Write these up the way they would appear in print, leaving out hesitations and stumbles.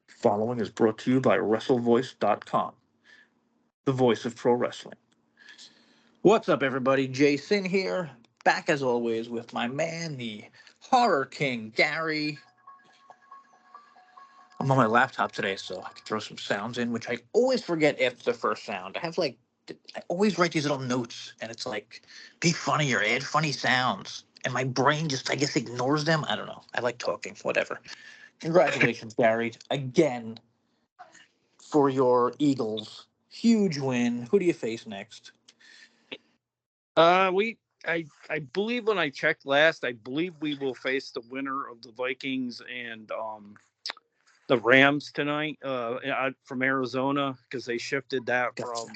Following is brought to you by WrestleVoice.com, the voice of pro wrestling. What's up, everybody? JaySin here, back as always with my man, the Horror King, Gary. I'm on my laptop today, so I can throw some sounds in, which I always forget after the first sound. I always write these little notes, and it's like, be funny or add funny sounds. And my brain just, I guess, ignores them. I don't know. I like talking, whatever. Congratulations, Gary, again for your Eagles. Huge win. Who do you face next? I believe when I checked last, I believe we will face the winner of the Vikings and the Rams tonight from Arizona, because Gotcha.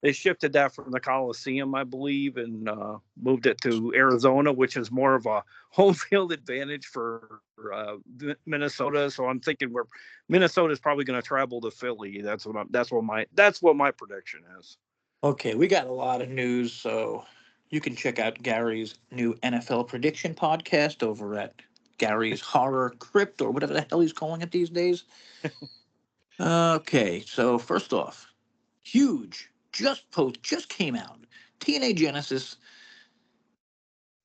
they shifted that from the Coliseum, I believe, and moved it to Arizona, which is more of a home field advantage for Minnesota. So I'm thinking Minnesota's probably going to travel to Philly. That's what my prediction is. Okay, we got a lot of news, so you can check out Gary's new NFL prediction podcast over at Gary's Horror Crypt or whatever the hell he's calling it these days. Okay, so first off, huge, just came out. TNA Genesis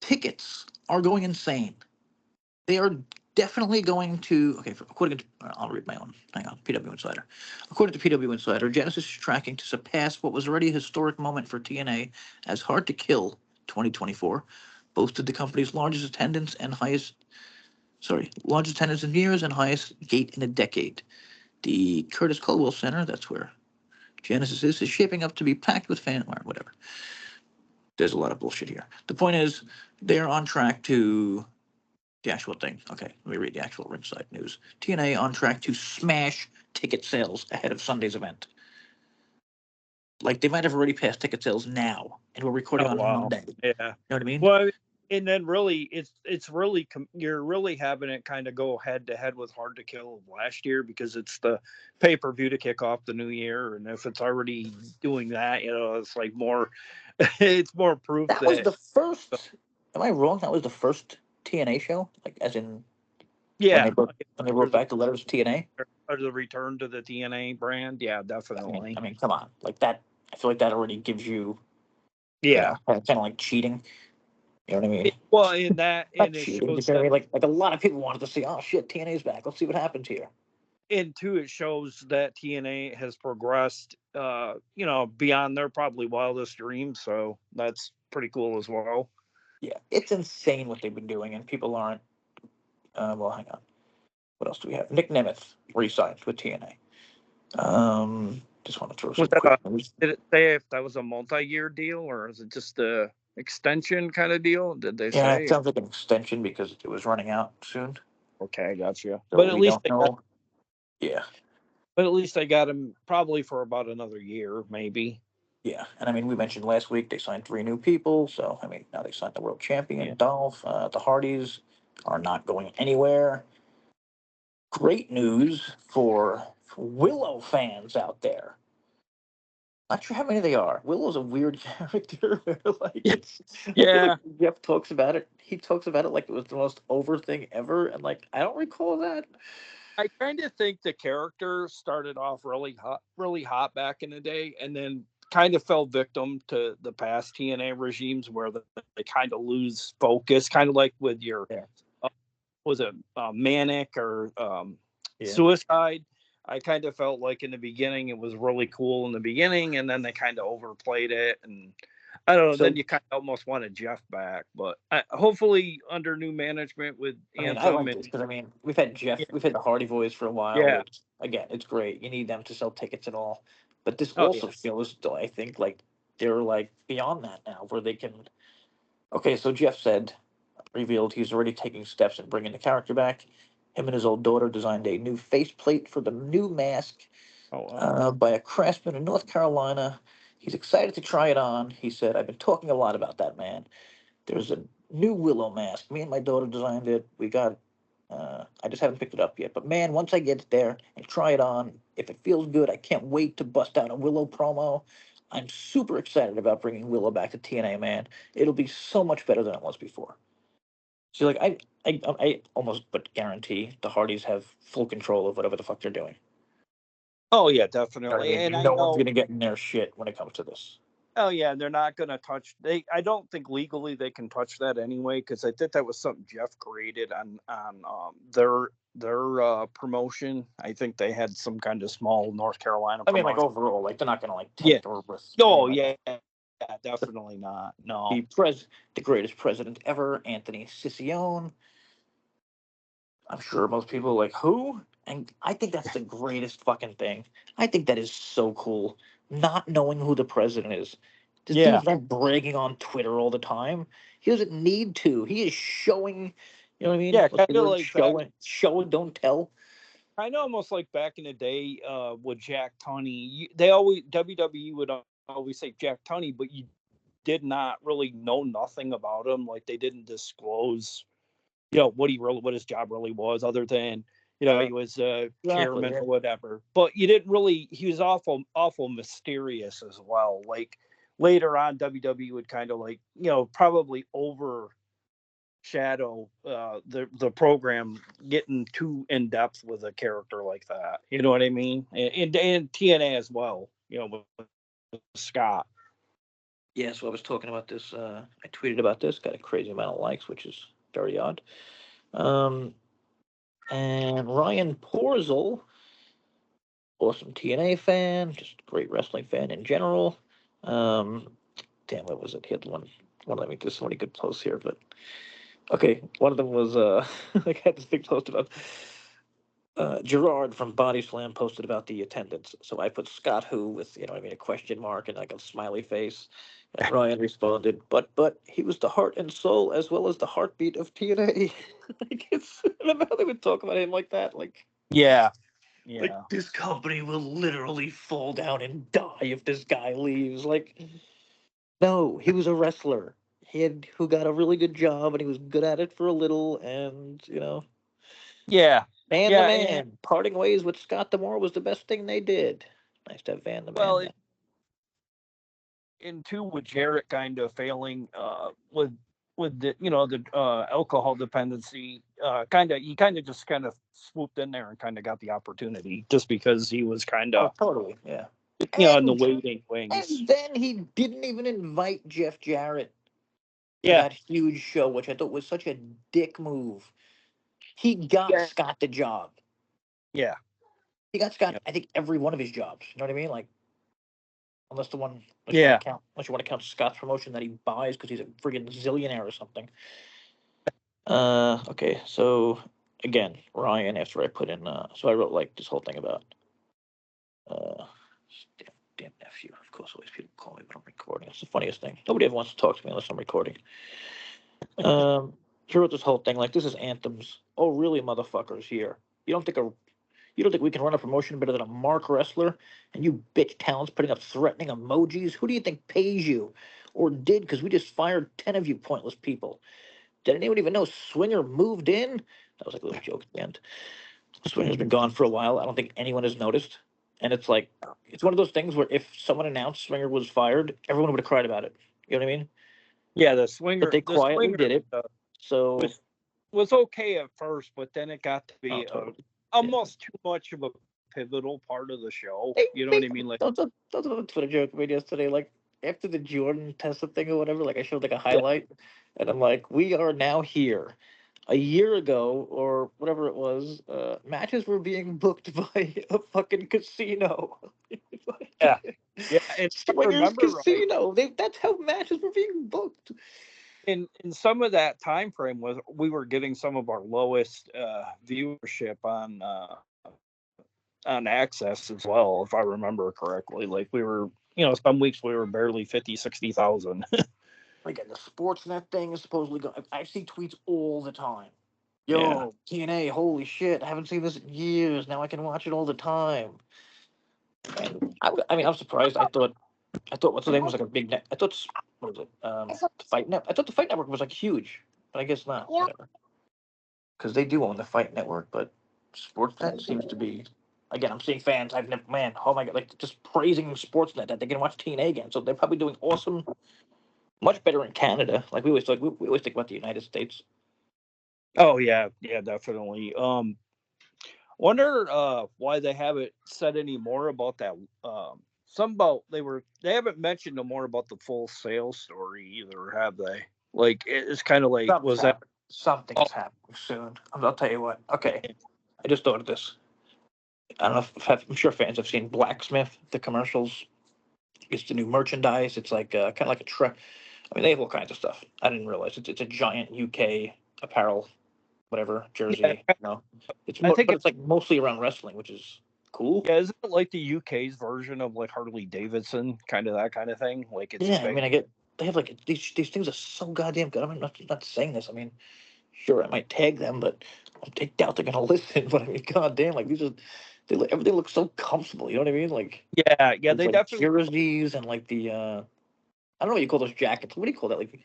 tickets are going insane. They are definitely going to. Okay, according to, I'll read my own. Hang on, PW Insider. According to PW Insider, Genesis is tracking to surpass what was already a historic moment for TNA, as Hard to Kill 2024 boasted the company's largest attendance in years and highest gate in a decade. The Curtis Culwell Center, that's where Genesis is shaping up to be packed with fans. Whatever. There's a lot of bullshit here. The point is, they're on track to the actual thing. Okay, let me read the actual ringside news. TNA on track to smash ticket sales ahead of Sunday's event. Like, they might have already passed ticket sales now, and we're recording on Monday. Yeah. You know what I mean? Well, and then really, it's really you're really having it kind of go head to head with Hard to Kill last year, because it's the pay-per-view to kick off the new year, and if it's already doing that, it's like more, it's more proof That was the first. Am I wrong? That was the first TNA show, like as in when yeah, they wrote back the letters TNA. or the return to the TNA brand. Yeah, definitely. I mean, come on, like that. I feel like that already gives you, Yeah. kind of like cheating. You know what I mean? Well, in that, Not and it cheating. You shows know what I that, mean? Like a lot of people wanted to see. Oh shit, TNA's back. Let's see what happens here. and two, it shows that TNA has progressed, beyond their probably wildest dreams. So that's pretty cool as well. Yeah, it's insane what they've been doing, and people aren't. Well, hang on. What else do we have? Nick Nemeth re-signed with TNA. Just want to throw Was some that quick news. did it say if that was a multi-year deal, or is it just a extension kind of deal? Did they Yeah, it say? sounds like an extension because it was running out soon, Okay, gotcha. so we don't know. Yeah, But at least they got him probably for about another year, maybe. yeah, and I mean, we mentioned last week they signed 3 new people. So I mean, now they signed the world Yeah. champion Dolph. The Hardys are not going anywhere. Great news for Willow fans out there. Not sure how many they are. Willow's a weird character. Like it's, I feel like Yeah. Jeff talks about it. He talks about it like it was the most over thing ever, and like I don't recall that. I kind of think the character started off really hot back in the day, and then kind of fell victim to the past TNA regimes where they kind of lose focus, kind of like with your Yeah, uh, was it Manic or yeah. Suicide. I kind of felt like in the beginning it was really cool in the beginning, and then they kind of overplayed it, and I don't know. Then So you kind of almost wanted Jeff back, but hopefully under new management with I mean, I Anthem like and this because I mean, we've had Jeff, yeah, we've had the Hardy Boys for a while, yeah, which again, it's great. You need them to sell tickets and all, but this oh also yeah, feels, though, I think, like they're like beyond that now, where they can. Okay, so Jeff said, revealed he's already taking steps in bringing the character back. Him and his old daughter designed a new faceplate for the new mask oh wow. by a craftsman in North Carolina. He's excited to try it on. He said, "I've been talking a lot about that, man. There's a new Willow mask. Me and my daughter designed it. We got. I just haven't picked it up yet. But man, once I get it there and try it on, if it feels good, I can't wait to bust out a Willow promo. I'm super excited about bringing Willow back to TNA, man. It'll be so much better than it was before." So like I almost but guarantee the Hardys have full control of whatever the fuck they're doing. Oh yeah, You know what I definitely. mean? And I No one's know. gonna get in their shit when it comes to this. Oh yeah, they're not going to touch. I don't think legally they can touch that anyway, because I think that was something Jeff created on their promotion. I think they had some kind of small North Carolina I mean, like promotion. overall, like they're not gonna like Yeah. tamper with Oh anything like yeah, that. definitely not. No. The greatest president ever, Anthony Sicilione. I'm sure most people are like, who? And I think that's the greatest fucking thing. I think that is so cool. Not knowing who the president is. This Yeah. dude's not bragging on Twitter all the time. He doesn't need to. He is showing, you know what I mean? Yeah, What's kind the of word? like back. Show and don't tell. I know, almost like back in the day with Jack Tunney. They always WWE would always say Jack Tunney, but you did not really know nothing about him. Like they didn't disclose, what his job really was, other than he was Exactly. chairman Yeah. or whatever. But you didn't really. He was awful mysterious as well. Like later on, WWE would kind of like probably overshadow the program getting too in depth with a character like that. You know what I mean? And TNA as well. With Scott. Yeah, so I was talking about this. I tweeted about this, got a crazy amount of likes, which is very odd. Um, and Ryan Porzel, awesome TNA fan, just great wrestling fan in general. Um, damn, what was it? He had one. Let me do so many good posts here, but okay, one of them was like I had this big post about Gerard from Body Slam posted about the attendance. So I put Scott Who with a question mark and like a smiley face. And Ryan responded, but he was the heart and soul as well as the heartbeat of TNA. Like it's remember how they would talk about him like that, Yeah, like yeah. this company will literally fall down and die if this guy leaves. Like no, he was a wrestler. Who got a really good job and he was good at it for a little and Yeah, Man the yeah, and man. Parting ways with Scott Demore was the best thing they did. Nice to have Van the well, man back. in two with Jarrett kind of failing with the alcohol dependency, he kind of just kind of swooped in there and kind of got the opportunity just because he was kind Oh, of totally. Yeah. in the And waiting wings. and then he didn't even invite Jeff Jarrett to Yeah, that huge show, which I thought was such a dick move. He got yeah, Scott the job. yeah, He got Scott, yeah, I think, every one of his jobs. You know what I mean? Like, unless you yeah, want to count Scott's promotion that he buys because he's a friggin' zillionaire or something. Okay, so again, Ryan, after I put in, so I wrote like this whole thing about, uh, damn nephew. Of course, always people call me when I'm recording. It's the funniest thing. Nobody ever wants to talk to me unless I'm recording. He wrote this whole thing like, this is anthems. Oh, really, motherfuckers? Here, you don't think a you don't think we can run a promotion better than a mark wrestler? And you bitch talents putting up threatening emojis? Who do you think pays you? Or did, because we just fired 10 of you pointless people. Did anyone even know Swinger moved in? That was like a little joke at the end. Swinger's been gone for a while. I don't think anyone has noticed. And it's like, it's one of those things where if someone announced Swinger was fired, everyone would have cried about it. You know what I mean? yeah. But they The quietly swinger did it. So, was was okay at first, but then it got to oh, be totally. Yeah. almost too much of a pivotal part of the show. They, You know what they, I mean? Like, that's what a Twitter joke made yesterday. Like, after the Jordan Tesla thing or whatever, like, I showed like a highlight. And I'm like, we are now here. A year ago or whatever it was, matches were being booked by a fucking casino. yeah, Like, yeah. And if I Swingers remember right, Casino. That's how matches were being booked. in some of that time frame was we were getting some of our lowest viewership on access as well, if I remember correctly. Like we were, some weeks we were barely 50, 60,000. Like, and the Sportsnet thing is supposedly going. I see tweets all the time. Yeah, Yo, TNA, holy shit! I haven't seen this in years. Now I can watch it all the time. And I mean, I'm surprised. I thought what's the name was like a big net. I thought what was it? Fight Net. I thought the Fight Network was like huge, but I guess not. Whatever. Because they do own the Fight Network, but Sportsnet seems to be. Again, I'm seeing fans. I've never, man, oh my god, like just praising Sportsnet that they can watch TNA again. So they're probably doing awesome, much better in Canada. Like we always think about the United States. Oh yeah, yeah, definitely. Wonder why they haven't said any more about that. Some about they haven't mentioned no more about the Full Sail story either, have they? Like it's kind of like Something's was that? happening. Oh, Something's happening soon. I'll tell you what. Okay, I just thought of this. I don't know I'm sure fans have seen Blacksmith, the commercials. It's the new merchandise. It's like kind of like a truck. I mean, they have all kinds of stuff. I didn't realize it's a giant UK apparel, whatever yeah, jersey. No, I think but it's it's like mostly around wrestling, which is cool. yeah. Isn't it like the UK's version of like Harley Davidson, kind of that kind of thing? Like it's Yeah, I big. mean, I get they have like these things are so goddamn good. I'm not saying this. I mean, sure, I might tag them, but I doubt they're gonna listen. But I mean, goddamn, like these are everything looks so comfortable. You know what I mean? Like Yeah, yeah, it's they like definitely. jerseys and like the I don't know what you call those jackets. What do you call that? Like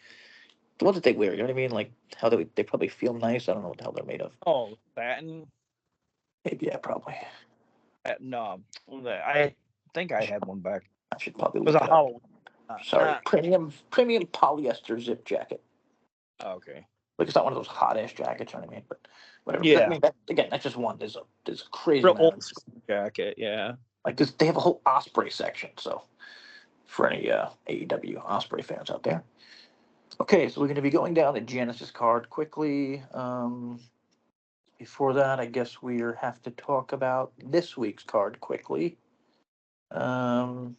the ones that they wear. You know what I mean? Like how they probably feel nice. I don't know what the hell they're made of. Oh, satin. Maybe yeah, probably. No, I think I had one back. I should probably It was look a it up. Halloween. Sorry, Not premium polyester zip jacket. okay. Like it's not one of those hot ass jackets. You know what I mean? But whatever. I Yeah, mean, again, that's just one. There's a crazy real amount old of school jacket. Yeah. like this. They have a whole Osprey section. So for any AEW Osprey fans out there. Okay, so we're going to be going down the Genesis card quickly. Before that, I guess we have to talk about this week's card quickly. Trying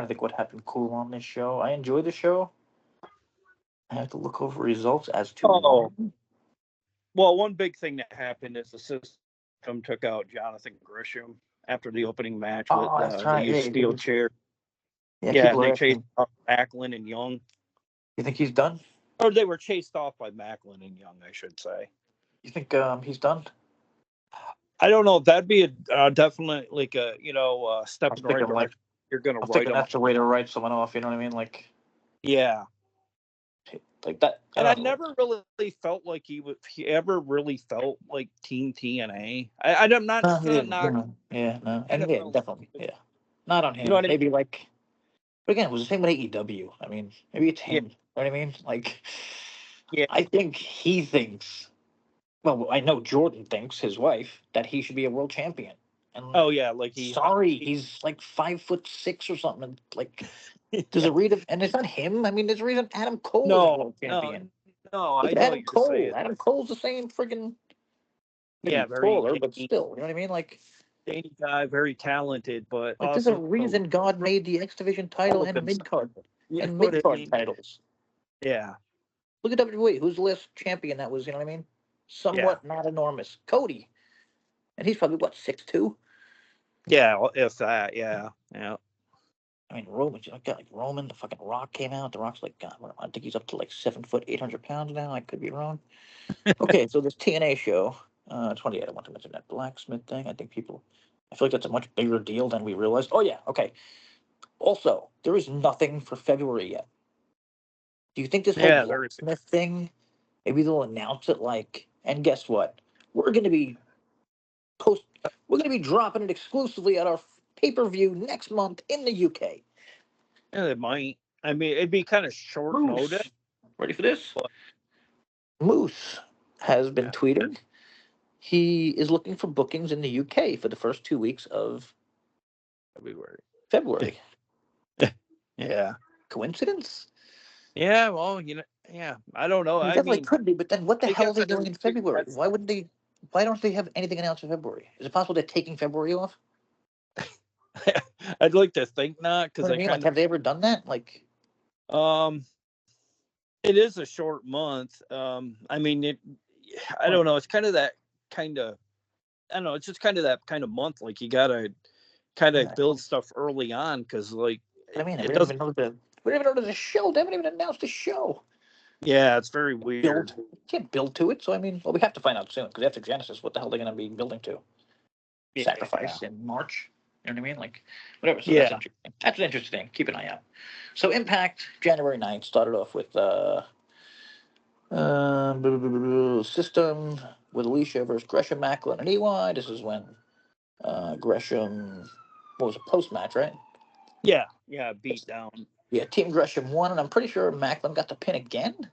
to think what happened cool on this show. I enjoyed the show. I have to look over results as to why. Oh, well, one big thing that happened is the system took out Jonathan Grisham after the opening match with Oh, that's they right. used Yeah, steel chair. yeah. Yeah, and People they are chased asking. off Macklin and Young, You think he's done? or they were chased off by Macklin and Young, I should say. You think he's done? I don't know. That'd be a definitely like a I step was in the right thinking like direction. You're gonna I'm write thinking them up. that's the way to write someone off. You know what I mean? Yeah, Like that. I and I don't know. never really felt like he ever really felt like Team TNA. I'm not No, he didn't. not No. Yeah, no, kind and of yeah, felt definitely. Yeah, not on you know him. what I mean? Maybe like, but again, it was the same with AEW. I mean, maybe it's Yeah, him. You know what I mean? Like, yeah. I think he thinks. Well, I know Jordan thinks his wife that he should be a world champion. And Oh yeah, like sorry, he's like 5'6" or something. And, like, there's a reason, and it's not him. I mean, there's a reason Adam Cole is no, world no, champion. no. Look I at know what Adam you're saying. Cole. Adam Cole's the same friggin' maybe Yeah, very taller, but zany, still. You know what I mean? zany guy, very talented, but Like there's a also reason God made the X Division title full of and himself. You know mid what I card mean? titles. Yeah, Look at WWE. Who's the last champion that was? You know what I mean? yeah, Somewhat not enormous. Cody, and he's probably what 6'2". yeah. If that, yeah, yeah. I mean, Roman. I got like Roman. The fucking Rock came out. The Rock's like God. I think he's up to like 7 foot 800 pounds now. I could be wrong. Okay, so this TNA show, 28. I want to mention that blacksmith thing. I think people. I feel like that's a much bigger deal than we realized. Oh yeah. Okay. Also, there is nothing for February yet. Do you think this whole Yeah, there is. blacksmith thing, maybe they'll announce it like, and guess what? We're going to be post, we're going to be dropping it exclusively at our pay-per-view next month in the UK. Yeah, it might. I mean, it'd be kind of short notice, Moose, ready for this? but Moose has been yeah, tweeting. He is looking for bookings in the UK for the first 2 weeks of February. February. Yeah, Coincidence? yeah. Well, yeah. I don't know. I mean, I definitely mean, could be, but then what the I hell are guess they doing in February? that's. Why wouldn't they? Why don't they have anything announced for February? Is it possible they're taking February off? I'd like to think not You know because what I I mean? Like, kind have they ever done that? Like, of it is a short month. I mean it. I what? don't know. It's kind of that kind of. I don't know. It's just kind of that kind of month. Like you gotta kind of Yeah. build stuff early on because like I mean, it doesn't. we don't even know there's a show. They haven't even announced a show. Yeah, it's very weird. Build. You can't build to it. So I mean, well, we have to find out soon because after Genesis, what the hell are they going to be building to? Yeah, Sacrifice in March. You know what I mean? Like, whatever. So that's yeah, interesting. That's an interesting thing. Keep an eye out. So Impact January 9th started off with system with Alicia versus Gresham, Macklin, and EY. This is when Gresham, what was a post match, right? yeah, yeah. Beat down. Yeah, Team Gresham won, and I'm pretty sure Macklin got the pin again.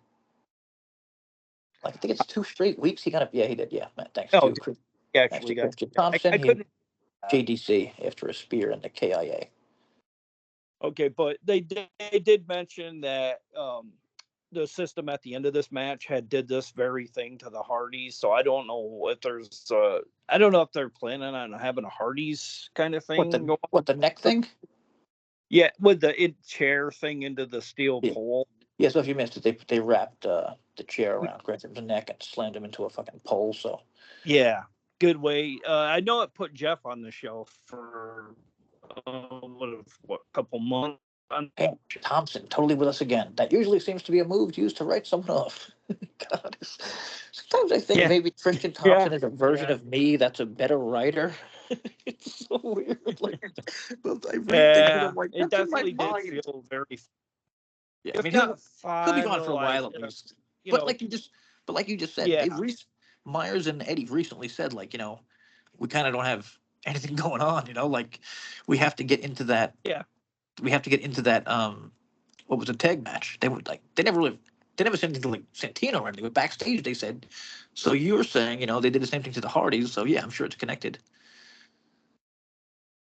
Like I think it's 2 straight weeks. He got it. Yeah, he did. Yeah, thanks Oh, to he thanks to actually got. Christian I, Thompson. I He couldn't. JDC after a spear in the KIA. Okay, but they did mention that the system at the end of this match did this very thing to the Hardys. So I don't know if there's I don't know if they're planning on having a Hardys kind of thing going. What the neck thing? Yeah, with the chair thing into the steel Yeah. pole. Yeah, so if you missed it, they wrapped the chair around Grantham's neck and slammed him into a fucking pole. So Yeah, good way. I know it put Jeff on the shelf for what couple months. yeah, Thompson totally with us again. That usually seems to be a move used to write someone off. God, sometimes I think Yeah, maybe Christian Thompson is a version of me that's a better writer. It's so weird. Like, but I read things and yeah. I'm like, It that's in my definitely did mind. feel very, Yeah, I if mean not he'll be fun, gone for a like while at least. you But know, like you just said, yeah, Myers and Eddie recently said like we kind of don't have anything going on. Like we have to get into that. yeah. We have to get into that. What was a tag match? They were like they never said anything to like Santino or anything. But backstage they said. So you're saying they did the same thing to the Hardys. So yeah, I'm sure it's connected.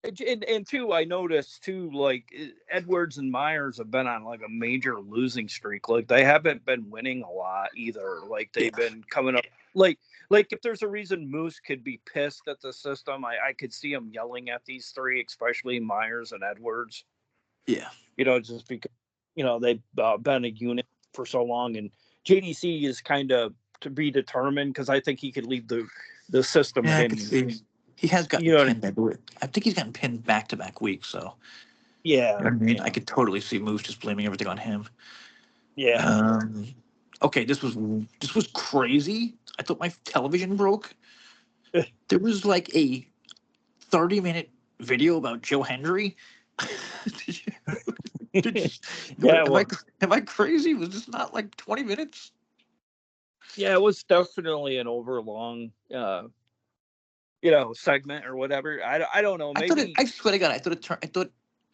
And two, I noticed too, like Edwards and Myers have been on like a major losing streak. Like they haven't been winning a lot either. Like Yeah, they've been coming up like if there's a reason Moose could be pissed at the system, I could see him yelling at these three, especially Myers and Edwards. yeah. Just because they've been a unit for so long, and JDC is kind of to be determined because I think he could lead the system Yeah, at I any. could see. He has gotten You know, pinned. I think he's gotten pinned back to back weeks. So you yeah, know what I mean. I yeah, could totally see Moose just blaming everything on him. yeah. Um, okay, this was crazy. I thought my television broke. There was like a 30-minute video about Joe Hendry. did you, did you, Yeah, am I crazy? Was this not like 20 minutes? yeah, it was definitely an overlong, segment or whatever. I don't know. Maybe. I swear to God, I thought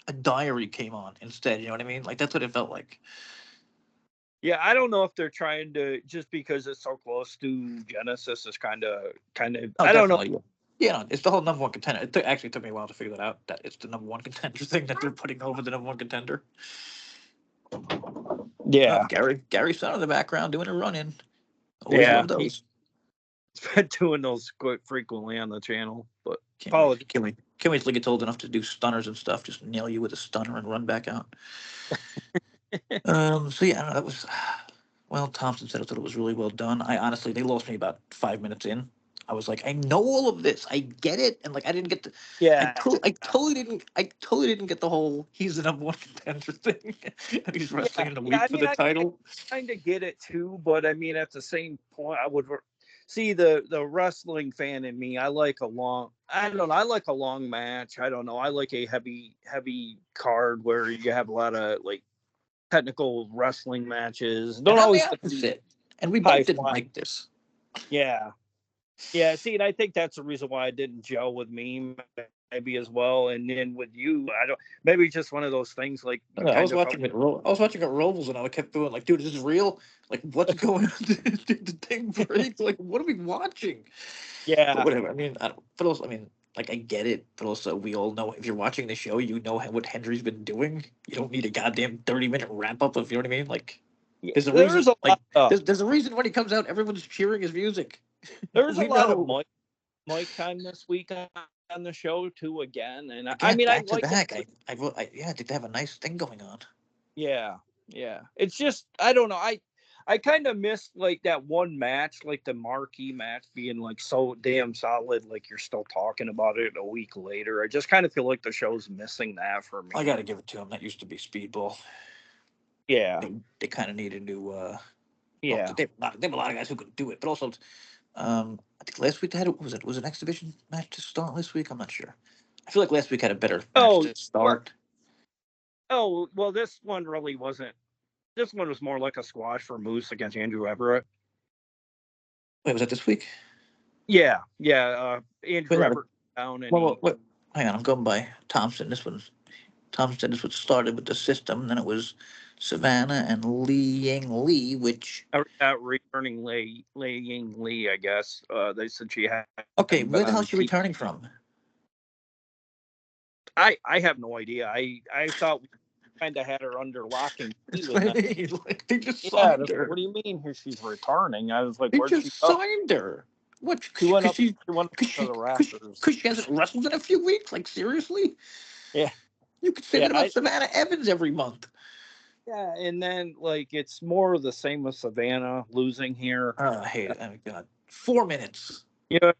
a diary came on instead. You know what I mean? Like that's what it felt like. Yeah, I don't know if they're trying to just because it's so close to Genesis is kind of. Oh, I don't know. definitely. Yeah, no, it's the whole number one contender. Actually took me a while to figure that out. That it's the number one contender thing that they're putting over the number one contender. Oh, Yeah, Gary's son in the background doing a run in. Always yeah. love He's those. been doing those quite frequently on the channel, but Can't wait. apologies. Can't wait till he gets old enough to do stunners and stuff. Just nail you with a stunner and run back out. So yeah, I don't know, that was well. Thompson said I thought it was really well done. I honestly, they lost me about 5 minutes in. I was like, I know all of this, I get it, and like I didn't get the, Yeah, I totally didn't get the whole he's the number one contender thing, and he's wrestling yeah, in a yeah. week I for mean, the I title. kind of get it too, but I mean, at the same point, I would see the wrestling fan in me. I like a long. I don't know. I like a long match. I don't know. I like a heavy card where you have a lot of like technical wrestling matches. And Don't I'm the always have to be opposite, and we high both didn't fly. like this. Yeah, yeah. See, and I think that's the reason why it didn't gel with me, maybe as well. And then with you, I don't. Maybe just one of those things like I you know, kind of felt. I was watching it Robles, and I kept going like, "Dude, is this real? Like, what's going on? Did the thing break? Like, what are we watching?" But Yeah, whatever. I mean, but also, I mean, like I get it, but also we all know if you're watching the show, you know what Henry's been doing. You don't need a goddamn 30-minute wrap up of, you know what I mean? Like, yeah. there's a reason. There's a lot. Like, there's a reason when he comes out, everyone's cheering his music. There's a We lot of know. Mike time this week on the show too again, and I Again, mean I back to like it. back. Yeah, I think they have a nice thing going on. Yeah, yeah. It's just I don't know. I kind of missed like that one match, like the marquee match being like so damn solid. Like you're still talking about it a week later. I just kind of feel like the show's missing that for me. I got to give it to him. That used to be Speedball. Yeah, They kind of need a new. Well, yeah. they have a lot of guys who could do it, but also, I think last week they had was it an X Division match to start this week? I'm not sure. I feel like last week had a better match Oh, to start. well, this one really wasn't. This one was more like a squash for Moose against Andrew Everett. Wait, was that this week? Yeah, yeah. Wait, Andrew no, Everett down and well, he. wait, hang on, I'm going by Thompson. This one's Thompson said this was started with the system, then it was Savannah and Li Ying Lee, which Returning Lei Ying Lee, I guess. They said she hadn't okay, been where the hell on is she TV. returning from? I have no idea. I thought we kind of had her under lock and key That's with what I that. mean. Like, they just Yeah, signed her. what do you mean here she's returning? I was like, They where'd she just go? signed her. What? She went Because up. She went up to the rafters. she hasn't wrestled in a few weeks. Like seriously, Yeah, you could say yeah, that about Savannah Evans every month. yeah. And then like it's more of the same with Savannah losing here. Oh, I hate it. Oh my god, 4 minutes. You know,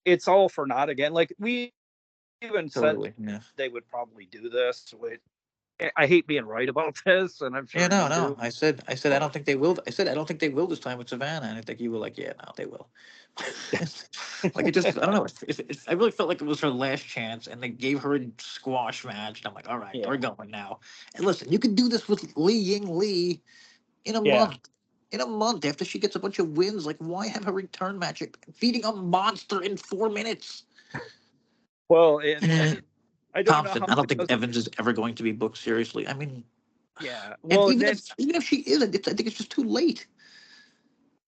it's all for naught again. Like we even said Totally. Yeah. they would probably do this. I hate being right about this, and I'm Yeah. sure No. you No. do. I don't think they will. I said I don't think they will this time with Savannah, and I think you were like, yeah, no, they will. Like it just, I don't know. I really felt like it was her last chance, and they gave her a squash match. And I'm like, all right, Yeah, we're going now. And listen, you can do this with Li Ying Lee in a yeah. month. In a month after she gets a bunch of wins, like why have a return match beating a monster in 4 minutes? Well, and I don't know Thompson, how I don't it think doesn't. Evans is ever going to be booked seriously. I mean, Yeah. and Well, and then even if she isn't, I think it's just too late.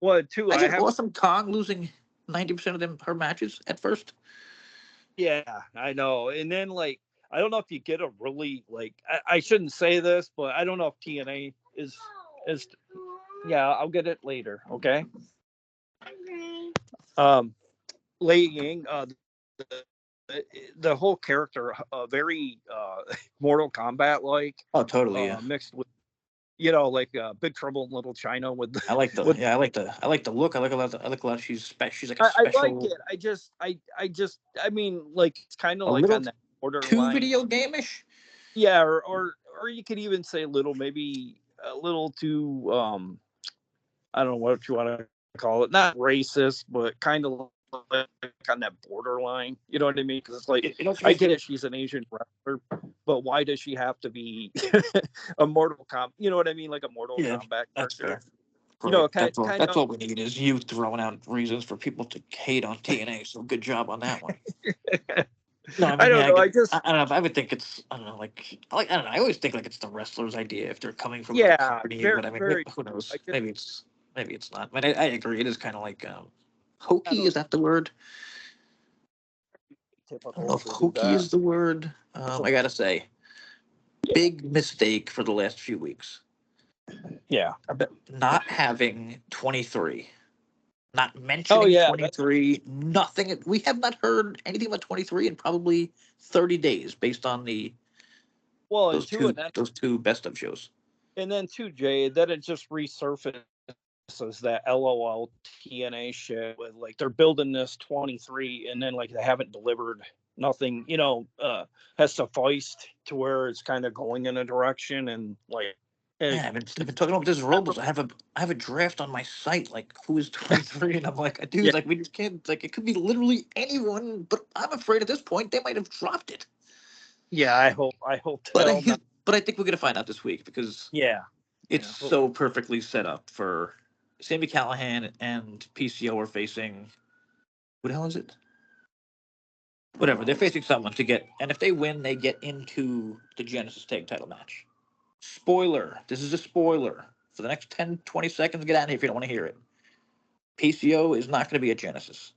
too, I Imagine have. Awesome Kong losing 90% of her matches at first. Yeah, I know. And then like I don't know if you get a really like I shouldn't say this, but I don't know if TNA is. Yeah, I'll get it later. Okay. Um, Lei Ying, the whole character, very Mortal Kombat like, Oh, totally. Yeah. mixed with like Big Trouble in Little China with I like the with. I like the look. I like a lot. She's like a I like special, it. I mean, like it's kind of a like little on that too borderline. video game-ish. Yeah, or you could even say a little, maybe a little too. I don't know what you want to call it. Not racist, but kind of like on that borderline. You know what I mean? Because it's like You know what you I mean? get it. She's an Asian wrestler, but why does she have to be a Mortal Kombat? You know what I mean? Like a Mortal Yeah, Kombat that's character. fair. Great. Kind That's of. all we need is you throwing out reasons for people to hate on TNA. So good job on that one. No, I I mean, yeah, don't I know. get. I don't know. I would think it's. I don't know. I don't know. I always think like it's the wrestler's idea if they're coming from another Yeah, company. very, But I mean, very. who knows? I just, Maybe it's not. But I agree. It is kind of like I hokey. don't Is that the word? I don't know typical if to do hokey that. is the word. I gotta say, big mistake for the last few weeks. Yeah. Not having 23. Not Oh mentioning yeah. That's 23, nothing. We have not heard anything about 23 in probably 30 days based on well, and those two best of shows. then too, Jay, then it just resurfaces that LOL TNA shit with like they're building this 23 and then like they haven't delivered nothing, has sufficed to where it's kind of going in a direction and like Man, it, I've been talking about this Robles. I have a draft on my site, like who is 23, and I'm like, yeah, dude, like we just can't, like it could be literally anyone, but I'm afraid at this point they might have dropped it. yeah, I hope to But hell not. but I think we're gonna find out this week because Yeah. it's Yeah. so perfectly set up for Sammy Callahan and PCO are facing, what the hell is it? Whatever, they're facing someone to get, and if they win, they get into the Genesis Tag Title match. Spoiler, this is a spoiler. For the next 10, 20 seconds, get out of here if you don't want to hear it. PCO is not going to be at Genesis.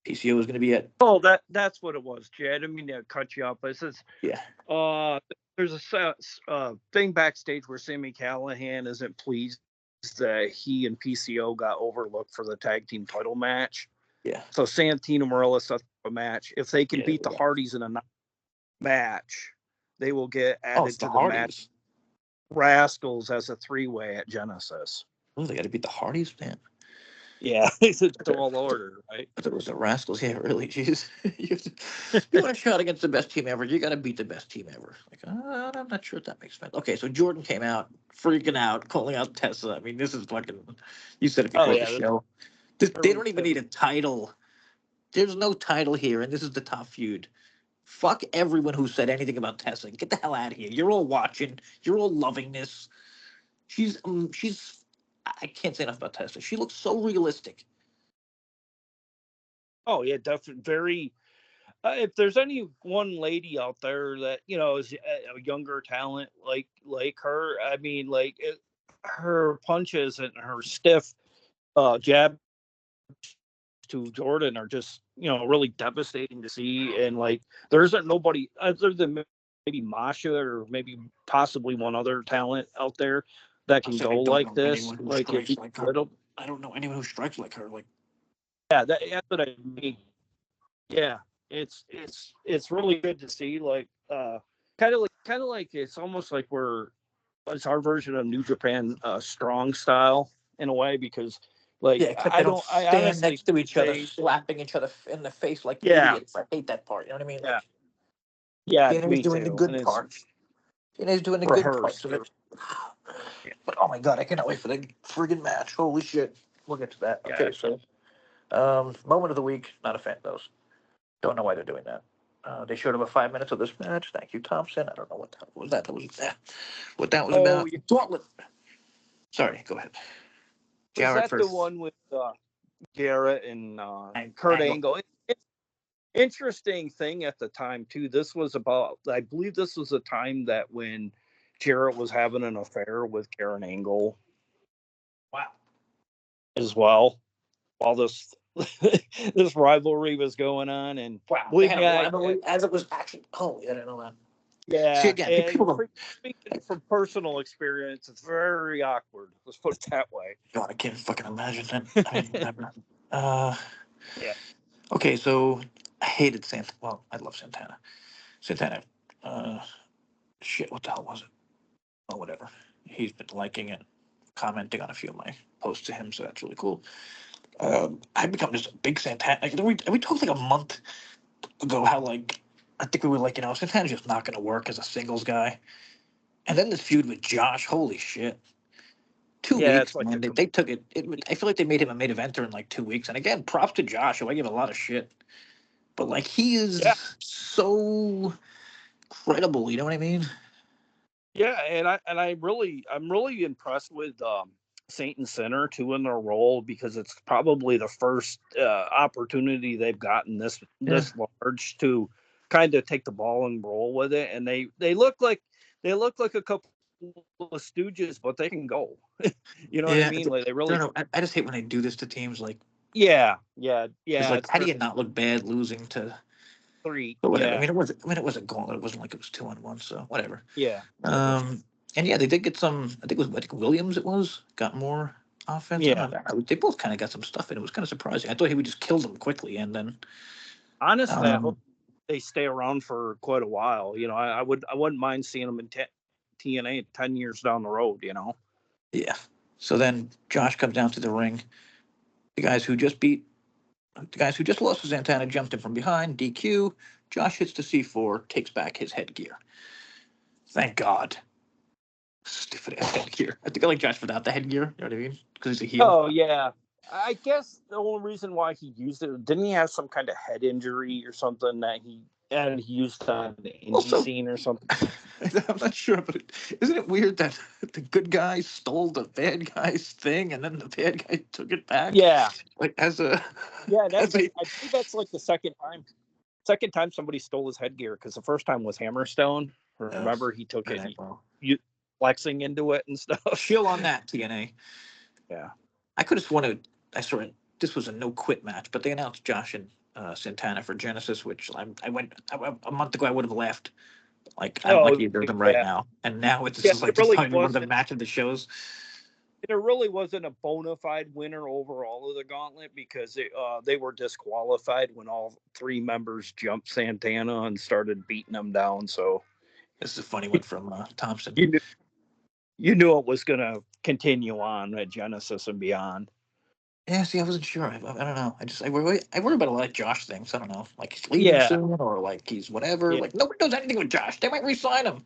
PCO is going to be at, Oh, that's what it was, Jay. I didn't mean to cut you off, but it says yeah. there's a thing backstage where Sammy Callahan isn't pleased that he and PCO got overlooked for the tag team title match. Yeah. So Santino Morella sets up a match. If they can Yeah, there beat we the go. Hardys in a match, they will get Oh, it's added the to the match. Hardys. Rascals as a 3-way at Genesis. Oh, they got to beat the Hardys? Man. Yeah, it's a tall order, right? I thought it was the Rascals. Yeah, really. Jeez. You want a shot against the best team ever, you got to beat the best team ever. Like, I'm not sure if that makes sense. Okay, so Jordan came out, freaking out, calling out Tessa. I mean, this is fucking, you said it Oh before the yeah, show. They don't even need a title. There's no title here, and this is the top feud. Fuck everyone who said anything about Tessa. Get the hell out of here. You're all watching. You're all loving this. She's. I can't say enough about Tessa. She looks so realistic. Oh yeah, definitely very. If there's any one lady out there that is a younger talent like her, I mean, her punches and her stiff jab to Jordan are just really devastating to see, and there isn't nobody other than maybe Masha or maybe possibly one other talent out there that I can said go I don't like know this. anyone who Like if strikes you like her. little, I don't know anyone who strikes like her. Like, yeah, that's what I mean. Yeah, it's really good to see. Kind of like it's almost like it's our version of New Japan strong style in a way, because yeah, except they I don't don't I stand honestly next to each other, say slapping each other in the face like yeah idiots. I hate that part. You know what I mean? yeah Like, yeah TNA's me doing the too, and good it's part. TNA's doing the good parts rehearsed. of it. But oh my god, I cannot wait for the friggin' match. Holy shit. We'll get to that. Yeah. Okay, so moment of the week. Not a fan of those. Don't know why they're doing that. They showed up 5 minutes of this match. Thank you, Thompson. I don't know what the hell was that. That was what that was Oh, about. Gauntlet. Sorry, go ahead. was Jarrett that the versus one with Garrett and Kurt Angle. Angle? Interesting thing at the time too. This was about, I believe, this was a time that when Jarrett was having an affair with Karen Angle Wow. as well, while this this rivalry was going on. And Wow. They believe had me, a rivalry as it was actually. Holy, I didn't know that. See yeah, again, and people don't. speaking from personal experience, it's very awkward. Let's put it that way. God, I can't fucking imagine that. I mean, whatever. Uh, Yeah. okay, so I hated Santana. Well, I love Santana. Santana. Uh, shit, what the hell was it? Oh, whatever. He's been liking and commenting on a few of my posts to him, so that's really cool. I've become just a big Santana. Like, we talked like a month ago how like I think we were like, Santana's just not going to work as a singles guy. And then this feud with Josh, holy shit. Two Yeah, it's weeks, like man. a They took it. I feel like they made him a main eventer in like 2 weeks. And again, props to Josh, who I give a lot of shit. But like, he yeah. is so credible. You know what I mean? Yeah, I'm really impressed with Saint and Sinner too in their role, because it's probably the first opportunity they've gotten Yeah. this large to kind of take the ball and roll with it, and they look like a couple of stooges, but they can go. You know what I Yeah. mean? Like they I don't really, know. I just hate when they do this to teams. Like, it's yeah. like, It's how do very you not look bad losing to? three, But whatever. yeah, I mean, it was a gauntlet. It wasn't like it was 2-on-1. So whatever. yeah. It was, Um, and yeah, they did get some. I think Williams. It was got more offense. I yeah. don't know. They both kind of got some stuff in. It was kind of surprising. I thought he would just kill them quickly, and then Honestly, I hope um, they stay around for quite a while. I wouldn't mind seeing them in TNA 10 years down the road. yeah. So then Josh comes down to the ring. The guys who just beat the guys who just lost to Santana jumped in from behind. DQ. Josh hits the C4, takes back his headgear. Thank God. Stupid ass headgear. I think I like Josh without the headgear. You know what I mean? Because he's a heel. Oh yeah, I guess the only reason why he used it, didn't he have some kind of head injury or something that he used on the indie Also, scene or something? I'm not sure, but isn't it weird that the good guy stole the bad guy's thing and then the bad guy took it back? Yeah, Like as a yeah. as a I believe that's like the second time somebody stole his headgear, because the first time was Hammerstone. uh, Remember, he took it, right, well, you flexing into it and stuff. chill on that, TNA. Yeah. I could have sworn I saw it. This was a no quit match, but they announced Josh and Santana for Genesis, which a month ago I would have left. Like I'm Oh lucky they're them right yeah, now, and now this yeah. is like just probably one of the match of the shows. There really wasn't a bona fide winner overall of the gauntlet, because they were disqualified when all three members jumped Santana and started beating him down. So This is a funny one from Thompson. you knew, you knew it was going to continue on at Genesis and beyond. Yeah, see, I wasn't sure. I don't know. I worry about a lot of Josh things. I don't know, like he's leaving Yeah, soon, or like he's whatever. yeah, Like nobody does anything with Josh. They might re-sign him.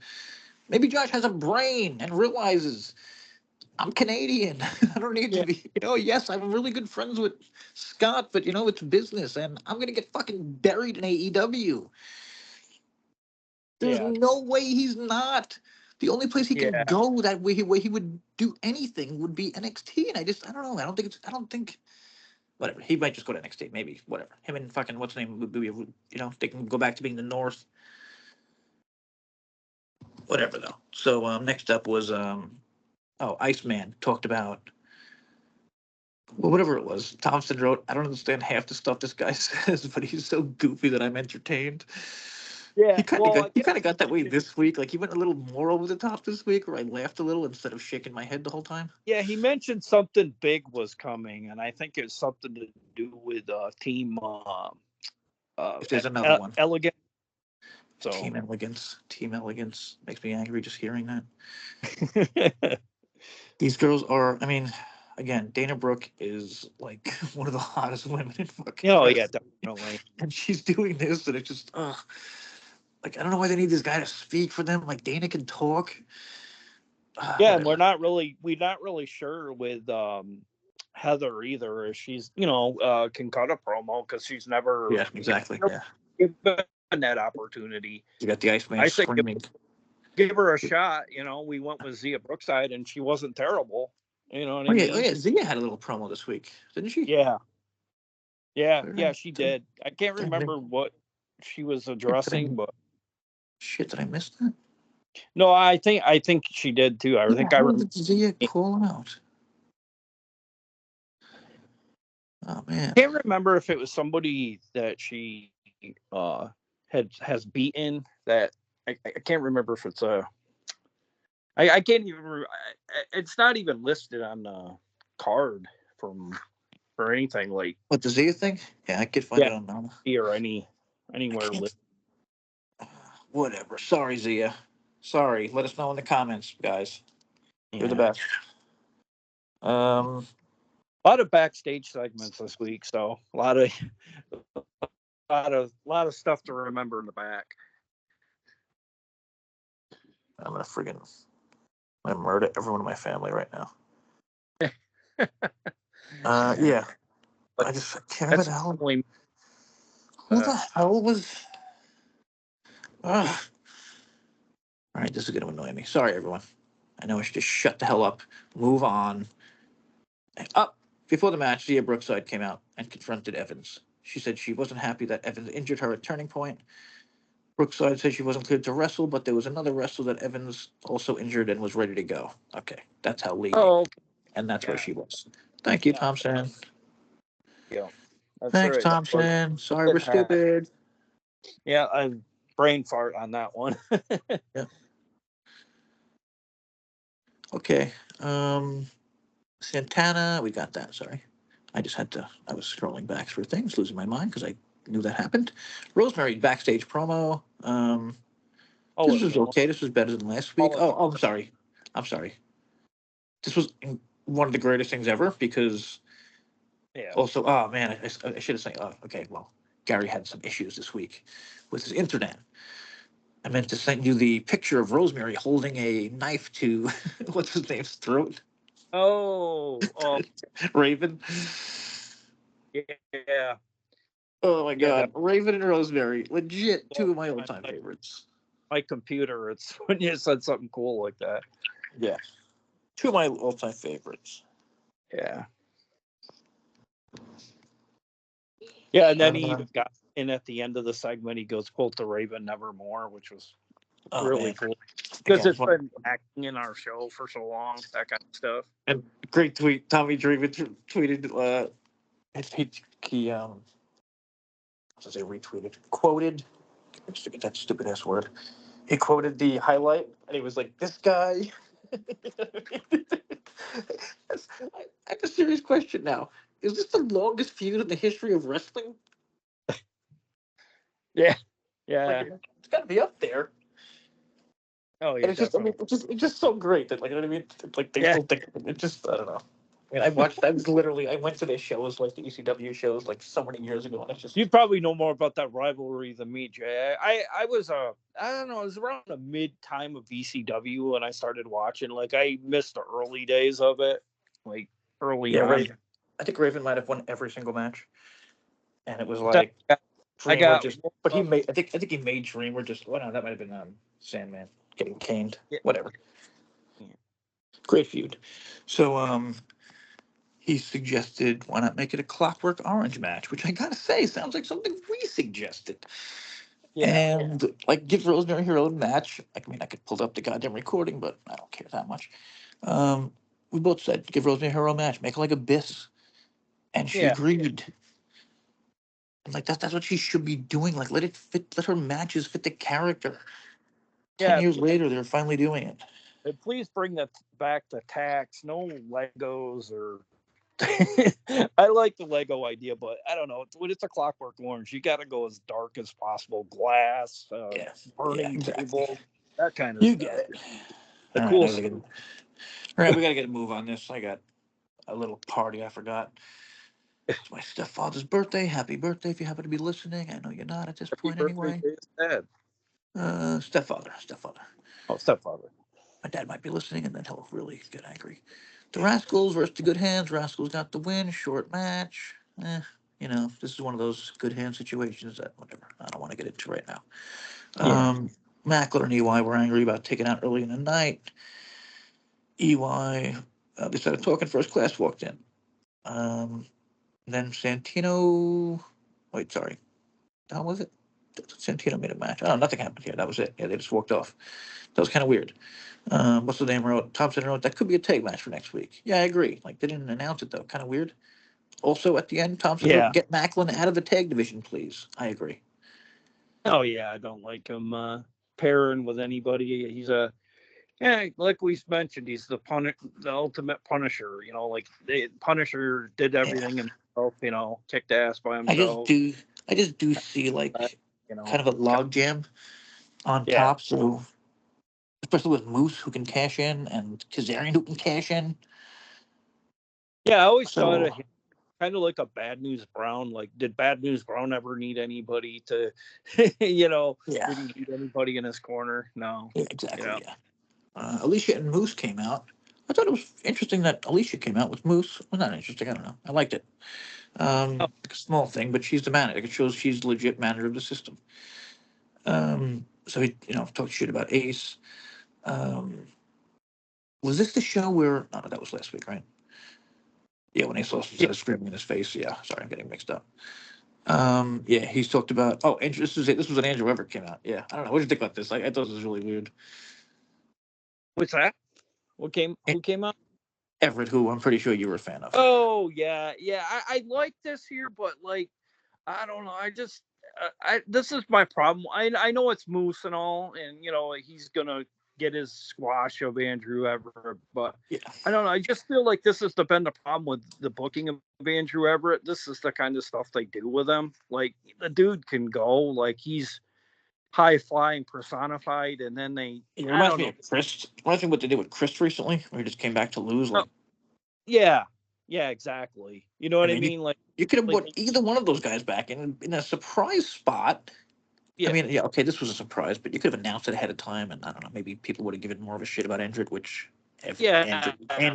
Maybe Josh has a brain and realizes I'm Canadian. I don't need to yeah, be. Yes, I'm really good friends with Scott, but it's business, and I'm gonna get fucking buried in AEW. There's yeah, no way he's not. The only place he can yeah, go that way, where he would do anything would be NXT, and I don't know. I don't think. whatever. He might just go to NXT, maybe, whatever. Him and fucking, what's his name, would be, they can go back to being the North. Whatever, though. So next up was, Iceman talked about, well, whatever it was. Thompson wrote, I don't understand half the stuff this guy says, but he's so goofy that I'm entertained. Yeah, well, I He guess kind of got that way this week. Like he went a little more over the top this week, where I laughed a little instead of shaking my head the whole time. yeah, he mentioned something big was coming, and I think it's something to do with Team If there's another one, Elegant. So Team Elegance makes me angry just hearing that. These girls are, I mean, again, Dana Brooke is like one of the hottest women in fucking oh yeah, wrestling. definitely. And she's doing this, and it's just, like, I don't know why they need this guy to speak for them. Like, Dana can talk. Yeah, and Whatever. we're not really sure with Heather either. If she's can cut a promo because she's never Yeah, exactly. Yeah. given that opportunity. You got the Iceman I think screaming. give her a shot. We went with Zia Brookside, and she wasn't terrible. You know what I mean? Oh, yeah. Zia had a little promo this week, didn't she? Yeah, she did. I can't Damn, remember what she was addressing, but shit, did I miss that? no, I think she did too. I think I How remember. did Zia call out? Oh man, I can't remember if it was somebody that she has beaten. That I can't remember if it's a. I can't even. It's not even listed on the card for anything like. what, the Zia thing? Yeah, I could find Yeah, it on Mama. or I anywhere can't. listed. Whatever. Sorry, Zia. Sorry. Let us know in the comments, guys. You're the Yeah. best. Um, A lot of backstage segments this week, so a lot of stuff to remember in the back. I'm gonna murder everyone in my family right now. Yeah. But I can't remember that's the hell. only Who the hell was? Ugh. All right, this is gonna annoy me. Sorry, everyone. I know I should just shut the hell up. Move on. Up before the match, Zia Brookside came out and confronted Evans. She said she wasn't happy that Evans injured her at Turning Point. Brookside said she wasn't cleared to wrestle, but there was another wrestler that Evans also injured and was ready to go. Okay, that's how Lee. oh And that's where yeah she was. Thank you, yeah Thompson. yeah that's Thanks, right. That was Thompson. Sorry we're stupid. yeah, I brain fart on that one. Yeah. Okay. Santana, we got that. Sorry. I was scrolling back through things, losing my mind because I knew that happened. Rosemary backstage promo. Oh, This was okay. This was better than last week. Oh, I'm sorry. I'm sorry. This was one of the greatest things ever because yeah. also, oh man, I should have said, oh, okay, well, Gary had some issues this week with his internet. I meant to send you the picture of Rosemary holding a knife to what's his name's throat. Oh, Raven. yeah. Oh my Yeah, god, Raven and Rosemary, legit two of my on all-time favorites. my computer, it's when you said something cool like that. Yeah, two of my all-time favorites. Yeah. Yeah, and then he even got in at the end of the segment. He goes, "Quote the Raven, nevermore," which was really Man. cool because Again, it's been acting in our show for so long. That kind of stuff. and great tweet. Tommy Dreamer tweeted. He I say retweeted, quoted. Let's get that stupid ass word. He quoted the highlight, and he was like, "This guy." I have a serious question now. Is this the longest feud in the history of wrestling? Yeah, yeah. Like, it's got to be up there. Oh And yeah, it's just, I mean, definitely. it's just so great that, like, you know what I mean? Like, they Yeah, still think it just, I don't know. I mean, I went to their shows, like the ECW shows, like so many years ago, and it's just, you probably know more about that rivalry than me, Jay. I was I don't know. It was around the mid time of VCW when I started watching. Like I missed the early days of it, like early yeah, on. Raven. I think Raven might have won every single match, and it was So, like I Dreamer got just, but he made, I think he made Dreamer just, well, no, that might have been Sandman getting caned, yeah. whatever. Great feud. So, he suggested, why not make it a Clockwork Orange match, which I gotta say sounds like something we suggested. Yeah. And like, give Rosemary her own match. I mean, I could pull up the goddamn recording, but I don't care that much. Um, we both said give Rosemary her own match, make her like Abyss, and she Yeah. agreed. And like that's what she should be doing. Like, let it fit, let her matches fit the character. 10 years later, they're finally doing it. Please bring that back to tax. No Legos or. I like the Lego idea, but I don't know. When it's a Clockwork Orange, you got to go as dark as possible. Glass, Yeah, yeah, burning exactly. table, that kind of You stuff. get it. The All right, cool I gotta stuff. get, all right, we gotta get a move on this. I got a little party I forgot. It's my stepfather's birthday. Happy birthday if you happen to be listening. I know you're not at this Happy point birthday, anyway. Dad. Stepfather. Oh, stepfather. My dad might be listening, and then he'll really get angry. The Rascals versus the Good Hands. Rascals got the win. Short match. This is one of those good hand situations that whatever. I don't want to get into right now. Yeah. Mackler and EY were angry about taking out early in the night. EY, they started talking. First class walked in. Um, then Santino. Wait, sorry. How was it? Santino made a match. Oh, nothing happened here. That was it. Yeah, they just walked off. That was kind of weird. What's the name wrote? Thompson wrote that could be a tag match for next week. Yeah, I agree. Like they didn't announce it though. Kind of weird. Also at the end, Thompson wrote, Yeah. "Get Macklin out of the tag division, please." I agree. Oh, yeah. I don't like him pairing with anybody. He's a. Yeah, like we mentioned, he's the ultimate Punisher. Like the Punisher did Yeah, everything himself. Kicked ass by I just himself. do. I just do see like You know, kind of a log jam on yeah, top. So especially with Moose who can cash in and Kazarian who can cash in. yeah. I always thought of So him kind of like a Bad News Brown. Like, did Bad News Brown ever need anybody to, yeah, did he need anybody in his corner? No. yeah, You exactly. know, Yeah. Alicia and Moose came out. I thought it was interesting that Alicia came out with Moose. Well, not interesting. I don't know. I liked it. oh, Like a small thing, but she's the manager. It shows she's legit manager of the system. So he, talked shit about Ace. Um, was this the show where? No, that was last week, right? Yeah, when Ace Austin yeah. started screaming in his face. Yeah, sorry, I'm getting mixed up. Yeah, he's talked about. Oh, Andrew, this was it. This was when Andrew Everett came out. Yeah, I don't know. What did you think about this? I thought this was really weird. What's that? A- Who came out? Everett, who I'm pretty sure you were a fan of. Oh, yeah, yeah. I like this here, but like, I don't know. I just, this is my problem. I know it's Moose and all, and he's gonna get his squash of Andrew Everett, but Yeah, I don't know. I just feel like this has been the problem with the booking of Andrew Everett. This is the kind of stuff they do with him. Like the dude can go, like he's high flying personified, and then it I reminds don't me know. of Chris. Reminds me of what they did with Chris recently, where he just came back to lose. Oh, Like, yeah, yeah, exactly. You know I what I mean, mean? you could have Like, put either one of those guys back in a surprise spot. I yeah, mean, yeah, okay, this was a surprise, but you could have announced it ahead of time, and I don't know, maybe people would have given more of a shit about Andrew, which yeah. I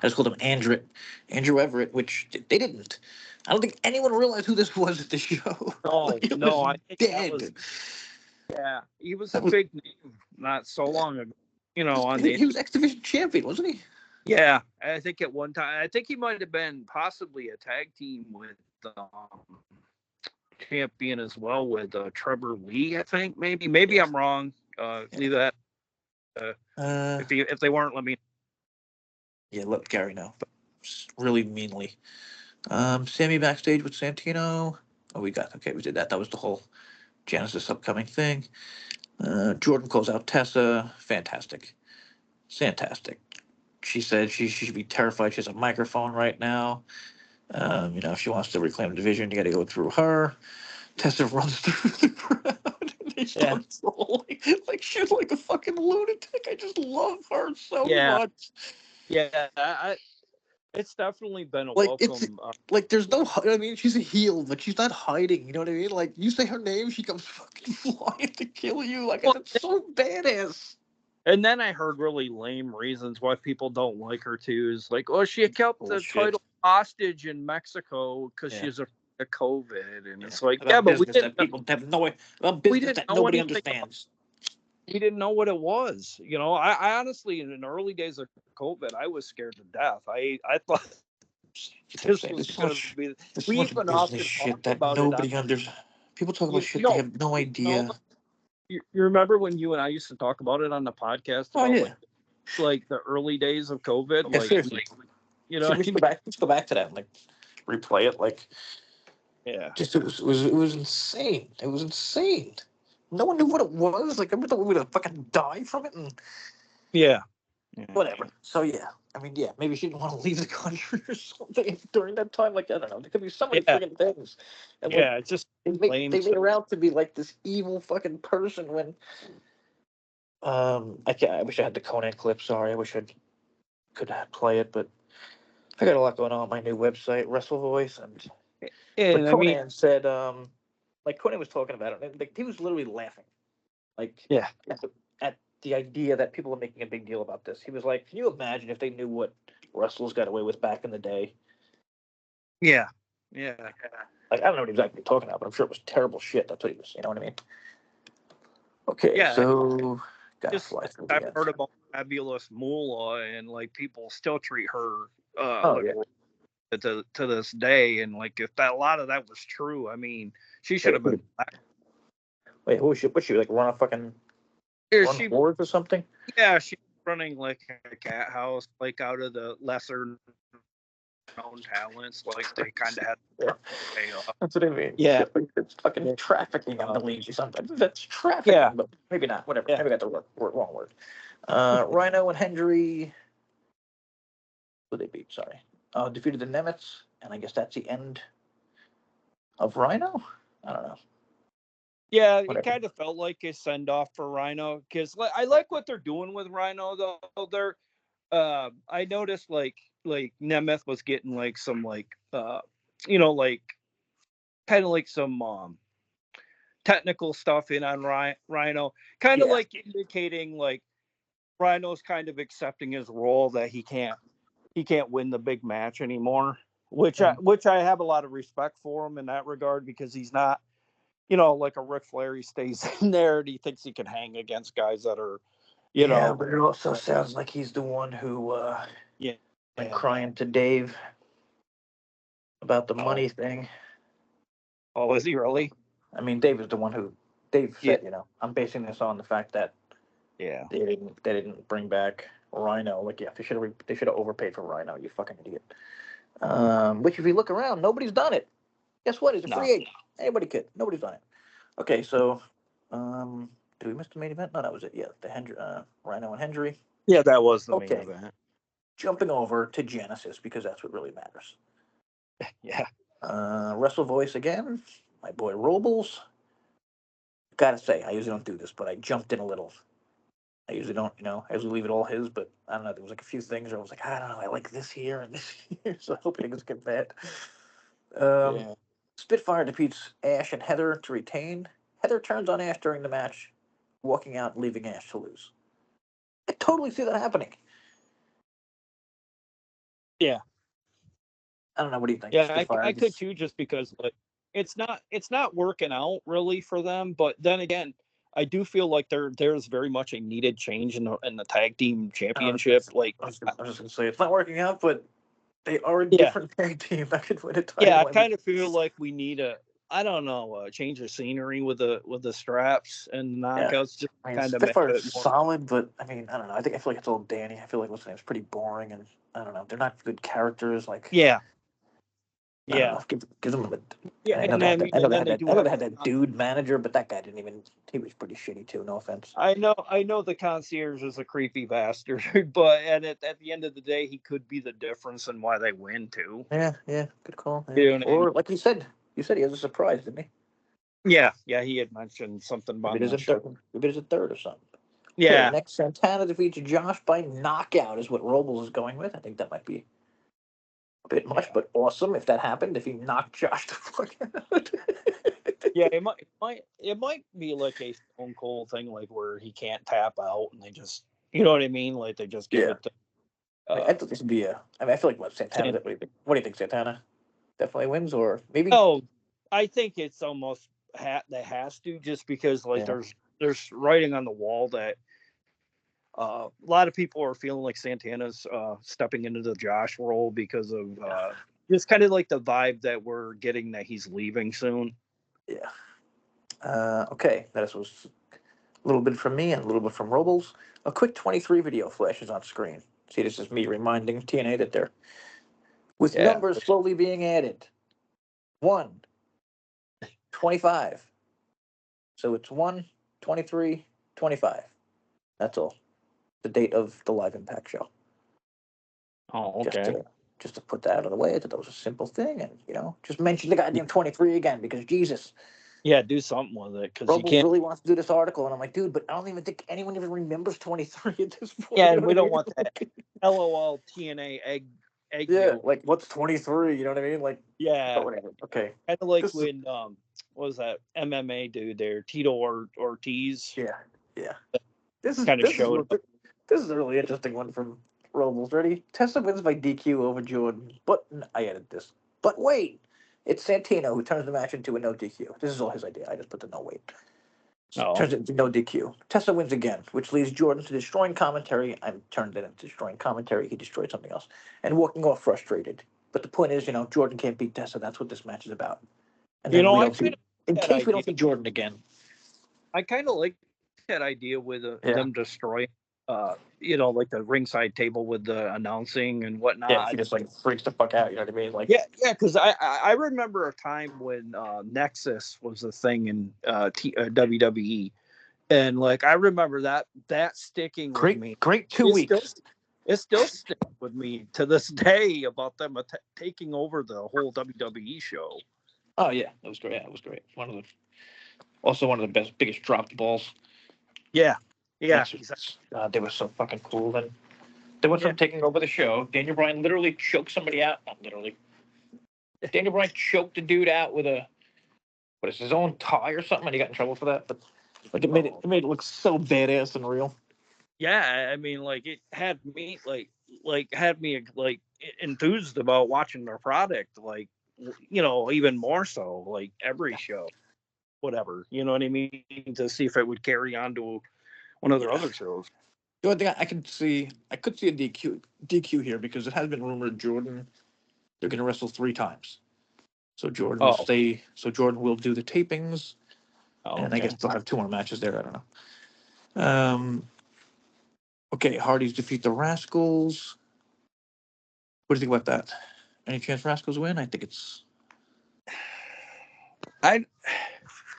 just called him Andrew Everett, which they didn't. I don't think anyone realized who this was at the show. No, Like it no. was I think that was dead. he was a That was big name not so long ago. On the he was X Division champion, wasn't he? yeah. I think at one time I think he might have been possibly a tag team with champion as well with Trevor Lee. I think maybe Yeah. I'm wrong. Yeah. Leave that. Uh, If they weren't, let me. yeah, let Gary know, but really meanly. Sammy backstage with Santino. Oh, we did that. That was the whole Genesis upcoming thing. Jordan calls out Tessa. Fantastic. Fantastic. She said she should be terrified. She has a microphone right now. If she wants to reclaim the division, you got to go through her. Tessa runs through the crowd and they Yeah, start trolling. Like she's like a fucking lunatic. I just love her so yeah, much. yeah. It's definitely been a Like it's welcome. like there's no. I mean, she's a heel, but she's not hiding. You know what I mean? Like you say her name, she comes fucking flying to kill you. Like Well, that's so badass. and then I heard really lame reasons why people don't like her too. Is like, oh, she kept the Bullshit. title hostage in Mexico because Yeah. she's afraid of COVID, and Yeah. it's like, yeah, About but business that people have no about we business didn't that know nobody anything about. understands. We didn't know what it was. I honestly, in the early days of COVID, I was scared to death. I thought You kept This saying was this is going to be. this We much even business often shit talked that about it. nobody understands. People talk about You shit they know, have no you know, idea. you remember when you and I used to talk about it on the podcast Oh about yeah, like the early days of COVID, yeah. like Seriously, you know what I mean? let's go back to that and like replay it. Like, Yeah, just it was insane. It was insane. No one knew what it was. Like, I thought we were gonna fucking die from it and yeah, yeah, whatever. So yeah, I mean, yeah, maybe she didn't want to leave the country or something during that time. Like, I don't know. There could be so many yeah, friggin' things, and like yeah. It's just they lame. made her out to be like this evil fucking person when I can't. I wish I had the Conan clip. Sorry, I wish I could play it, but I got a lot going on my new website, Wrestle Voice, and but And I mean, Conan said, like Conan was talking about it, and like he was literally laughing, like yeah, at the idea that people are making a big deal about this. He was like, "Can you imagine if they knew what wrestlers got away with back in the day?" yeah, yeah, Like, I don't know what exactly talking about, but I'm sure it was terrible shit. That's what he was. You know what I mean? Okay, yeah. so gotta Just fly through I've the ads. heard about Fabulous Moolah, and like people still treat her Oh like yeah, to this day. And like if that a lot of that was true, I mean, she yeah. should have been. Wait, who was she? What she like? Run a fucking run She whores or something? Yeah, she's running like a cat house, like out of the lesser known talents. Like they kind of had Yeah. pay off. That's what I mean. Yeah, Shit, like, it's fucking yeah, trafficking, I believe, or something. That's yeah, trafficking, but maybe not. Whatever. yeah. Maybe I got the wrong word. Rhino and Hendry, who they beat? Sorry, defeated the Nemetz, and I guess that's the end of Rhino. I don't know. Yeah, it Whatever. kind of felt like a send off for Rhino because I like what they're doing with Rhino though. They're I noticed like Nemeth was getting like some like like kind of like some technical stuff in on Rhino, kind of Yeah. like indicating like Rhino's kind of accepting his role that he can't win the big match anymore, Mhm. which I have a lot of respect for him in that regard because he's not, like a Ric Flair. He stays in there and he thinks he can hang against guys that are, you Yeah, know, but it also sounds like he's the one who yeah, went yeah. crying to Dave about the Oh, money thing. oh, is he really? I mean, Dave is the one who Dave Yeah, said, I'm basing this on the fact that yeah, they didn't bring back Rhino. Like, yeah, they should have overpaid for Rhino. You fucking idiot. Which, if you look around, nobody's done it. Guess what? He's a no, free agent. Anybody could. Nobody's done it. Okay, so did we miss the main event? No, that was it. Yeah, the Rhino and Hendry. yeah, that was the main Okay, event. jumping over to Genesis because that's what really matters. Yeah, Wrestle Voice again. My boy Robles. Gotta say, I usually don't do this, but I jumped in a little. I usually don't, I usually leave it all his, but I don't know. There was like a few things where I was like, I don't know, I like this here and this here, so I hope it doesn't get bad. Um, yeah, Spitfire defeats Ash and Heather to retain. Heather turns on Ash during the match, walking out and leaving Ash to lose. I totally see that happening. yeah. I don't know. What do you think, Yeah, Spitfire? I could too, just because like it's not working out really for them. But then again, I do feel like there's very much a needed change in the tag team I was, championship. Like, I was just gonna say it's not working out, but they are a yeah, different tag team that could win a yeah, I title. kind of feel like we need a I don't know a change of scenery with the straps and Yeah. knockouts, just I mean, kind of make Spitfire is it more. solid, but I mean, I don't know. I feel like it's all Danny. I feel like what's his name's pretty boring, and I don't know. They're not good characters. Like, Yeah, I don't yeah, know. Give them a. yeah, I know and they had I that. mean, and then they do I know have they had that dude manager, but that guy didn't even. He was pretty shitty too. No offense. I know the concierge is a creepy bastard, but at the end of the day, he could be the difference in why they win too. Yeah, yeah, good call. Yeah. You know what I mean? Or like you said he has a surprise, didn't he? Yeah, yeah, he had mentioned something Maybe about there's a that show. third. Maybe there's a third or something. Okay, Yeah, next Santana defeats Josh by knockout is what Robles is going with. I think that might be a bit much, yeah, but awesome if that happened. If he knocked Josh the fuck out. yeah. It might be like a Stone Cold thing, like where he can't tap out, and they just, you know what I mean, like they just give Yeah. it to I thought this would be a. I mean, I feel like Santana. San. What do you think? Santana definitely wins, or maybe? Oh, I think it's almost that has to, just because like Yeah. there's writing on the wall that A lot of people are feeling like Santana's stepping into the Josh role because of just kind of like the vibe that we're getting that he's leaving soon. Yeah. Okay, that was a little bit from me and a little bit from Robles. A quick 23 video flashes on screen. See, this is me reminding TNA that they're with Yeah. numbers slowly being added. 1, 25. So it's 1, 23, 25. That's all. The date of the live Impact show. Oh, Just okay. to put that out of the way. I thought that was a simple thing, and just mention the goddamn 23 again because Jesus, Yeah, do something with it because you Robles can't. really wants to do this article, and I'm like, dude, but I don't even think anyone even remembers 23 at this point. Yeah, You know and what we I don't mean? want that LOL TNA egg Yeah, yolk. like what's 23? You know what I mean? Like, but Yeah, whatever. Okay, kind of like this is when what was that MMA dude there, Tito Ortiz, yeah, yeah. kind of showed up. This is a really interesting one from Robles. Ready? Tessa wins by DQ over Jordan, but I added this. But wait, it's Santino who turns the match into a no DQ. This is all his idea. I just put the no wait. Oh, Turns it into no DQ. Tessa wins again, which leads Jordan to destroying commentary. I turned it into destroying commentary. He destroyed something else and walking off frustrated. But the point is, Jordan can't beat Tessa. That's what this match is about. And then we I don't kind see, of in that case we idea. don't see Jordan again. I kind of like that idea with Yeah. them destroying, like the ringside table with the announcing and Yeah, whatnot. he just like freaks the fuck out. You know what I mean? Like, Yeah, because I remember a time when Nexus was a thing in WWE, and like I remember that sticking with great, me. great two It still weeks. it still sticks with me to this day about them taking over the whole WWE show. Oh yeah, that was great. Yeah, it was great. Also one of the best, biggest dropped balls. Yeah, yeah, exactly. Nexus. They were so fucking cool. Then they went Yeah, from taking over the show. Daniel Bryan literally choked somebody out. Not literally. Daniel Bryan choked the dude out with his own tie or something, and he got in trouble for that. But like it made it look so badass and real. yeah. I mean, like it had me like enthused about watching their product. Like even more so. Like every show, whatever. You know what I mean? To see if it would carry on to one of their Yeah. other shows. The only thing I could see a DQ here because it has been rumored Jordan they're going to wrestle 3 times. So Jordan will Oh, stay. So Jordan will do the tapings, and I okay. guess they'll have 2 more matches there. I don't know. Okay, Hardys defeat the Rascals. What do you think about that? Any chance Rascals win? I think it's. I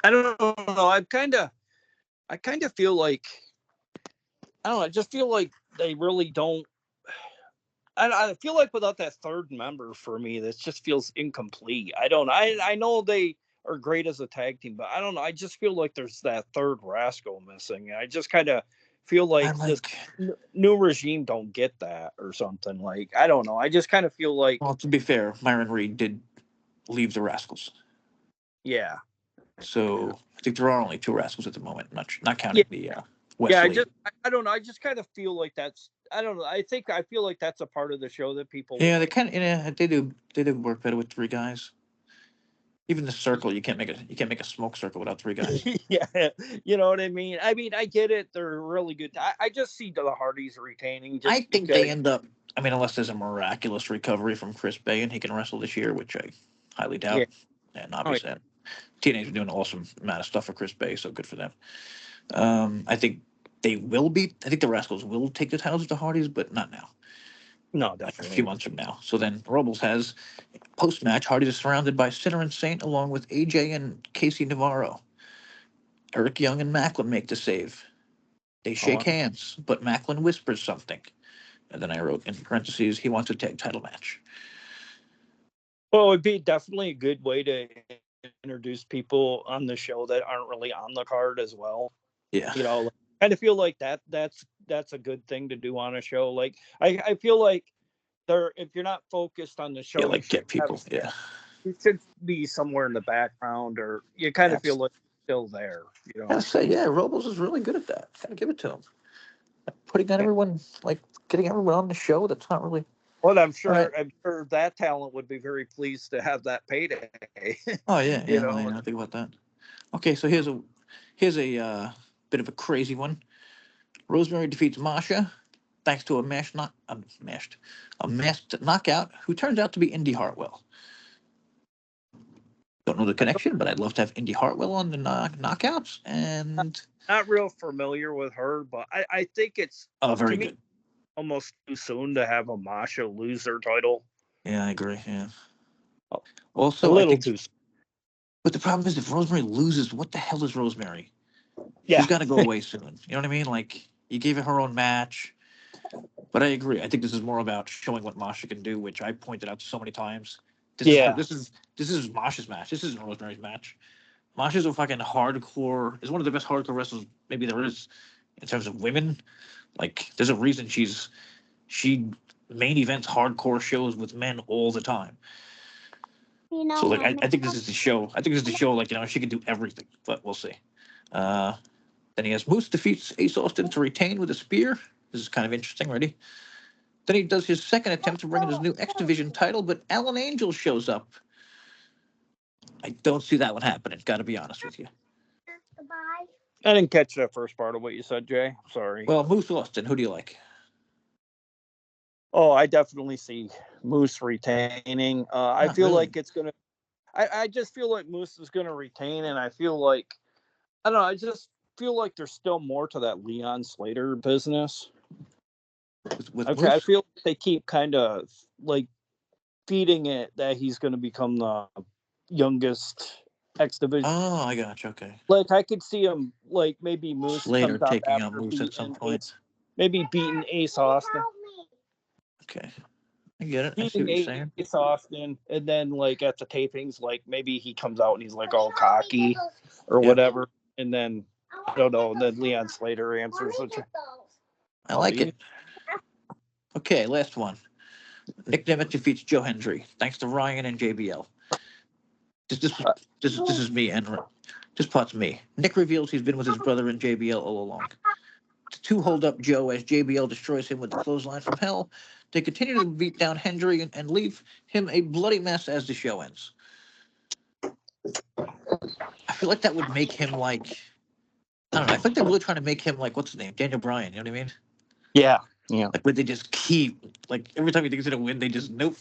I don't know. I kind of feel like I don't know. I just feel like they really don't. I feel like without that third member for me, this just feels incomplete. I don't. I know they are great as a tag team, but I don't know. I just feel like there's that third rascal missing. I just kind of feel I like this like. new regime don't get that or something. Like I don't know. I just kind of feel like Well, to be fair, Myron Reed did leave the Rascals, yeah, yeah, so I think there are only 2 Rascals at the moment, not yeah. counting the Yeah, Wesley. I don't know. I just kind of feel like that's I don't know. I feel like that's a part of the show that people Yeah, they want. kind of. Yeah, they do work better with 3 guys. Even the circle, you can't make a smoke circle without 3 guys. Yeah, you know what I mean. I mean, I get it. They're really good. I just see the Hardys retaining I just think they because. end up. I mean, unless there's a miraculous recovery from Chris Bay and he can wrestle this year, which I highly Yeah. doubt. And Oh, obviously, TNA's are doing an awesome amount of stuff for Chris Bay, so good for them. I think they will be. I think the Rascals will take the titles of the Hardys, but not now. no, Like a few definitely. months from now. So then Robles has post match. Hardys is surrounded by Sinner and Saint along with AJ and Casey Navarro. Eric Young and Macklin make the save. They Oh, shake hands, but Macklin whispers something. And then I wrote in parentheses, he wants a tag title match. well, it would be definitely a good way to introduce people on the show that aren't really on the card as well. Yeah. Like, I kind of feel like that's a good thing to do on a show. Like I feel like if you're not focused on the Yeah, show, like get people. Yeah. you should be somewhere in the background, or you kind of feel That's, like you're still there. gotta say, yeah, Robles is really good at that. Gotta give it to him. Putting on everyone, like getting everyone on the show that's not really. Well, All right. I'm sure that talent would be very pleased to have that payday. Oh, yeah, you yeah, well, know, yeah, I think about that. Okay, so here's a bit of a crazy one. Rosemary defeats Masha thanks to a masked knockout who turns out to be Indy Hartwell. Don't know the connection, but I'd love to have Indy Hartwell on the knockouts. And Not real familiar with her, but I think it's very to me good. almost too soon to have a Masha lose her title. Yeah, I agree. Yeah. A Also, I little think, too soon. but the problem is if Rosemary loses, what the hell is Rosemary? Yeah. She's got to go away soon. You know what I mean? Like you gave her own match. But I agree. I think this is more about showing what Masha can do, which I pointed out so many times. Yeah. This is Masha's match. This isn't Rosemary's match. Masha's a fucking hardcore. Is one of the best hardcore wrestlers maybe there is in terms of women. Like, there's a reason she main events hardcore shows with men all the time. So like, I think this is the show. I think this is the show. Like, she can do everything, but we'll see. Then he has Moose defeats Ace Austin to retain with a spear. This is kind of interesting. Ready? Then he does his second attempt to bring in his new X Division title, but Alan Angel shows up. I don't see that one happening. Got to be honest with you. I didn't catch that first part of what you said, Jay. Sorry. Well, Moose Austin, who do you like? Oh, I definitely see Moose retaining. I feel Really? like it's gonna. I just feel like Moose is gonna retain, and I feel like I don't know. I just feel like there's still more to that Leon Slater business. With Okay, I Moose? feel like they keep kind of like feeding it that he's going to become the youngest X Division. Oh, I got you. Okay. Like I could see him like maybe Moose Slater comes out taking out after Moose at some point. maybe beating Ace Austin. Okay. I get it. I see Beating what you're saying. Ace Austin, and then like at the tapings, like maybe he comes out and he's like all cocky or whatever, and then I don't know. And then Leon Slater answers. I like it. Okay, last one. Nick Nemeth defeats Joe Hendry thanks to Ryan and JBL. This is me and this part's me. Nick reveals he's been with his brother and JBL all along. The two hold up Joe as JBL destroys him with the clothesline from hell. They continue to beat down Hendry and leave him a bloody mess as the show ends. I feel like that would make him like, I don't know. I think they're really trying to make him like, what's his name? Daniel Bryan. You know what I mean? Yeah. Yeah. Like, would they just keep, like, every time he thinks he's going to win, they just, nope.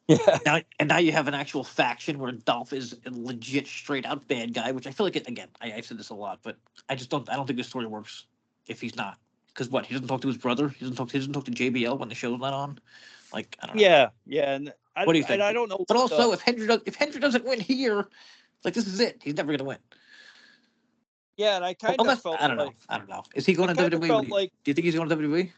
Yeah. Now you have an actual faction where Dolph is a legit, straight out bad guy, which I feel like, again, I said this a lot, but I don't think this story works if he's not. Because what? He doesn't talk to his brother? He doesn't talk to JBL when the show's not on? Like, I don't know. Yeah. Yeah. And What do you think? I don't know. But also, if Hendry doesn't win here, like, this is it. He's never going to win. Yeah, and I kind of felt I don't know. Is he going to WWE? Do you think he's going to WWE?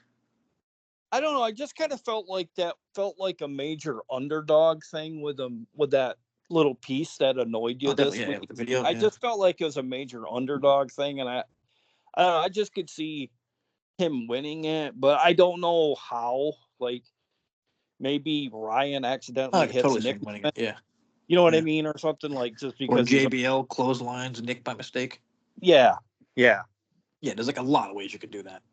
I don't know. I just kind of felt like that felt like a major underdog thing with that little piece that annoyed you this week. The video, I just felt like it was a major underdog thing, and I don't know. I just could see him winning it, but I don't know how. Like maybe Ryan accidentally hits totally Nick. Winning it. Yeah. You know what I mean, or something like just because or JBL clotheslines Nick by mistake. Yeah. There's like a lot of ways you could do that.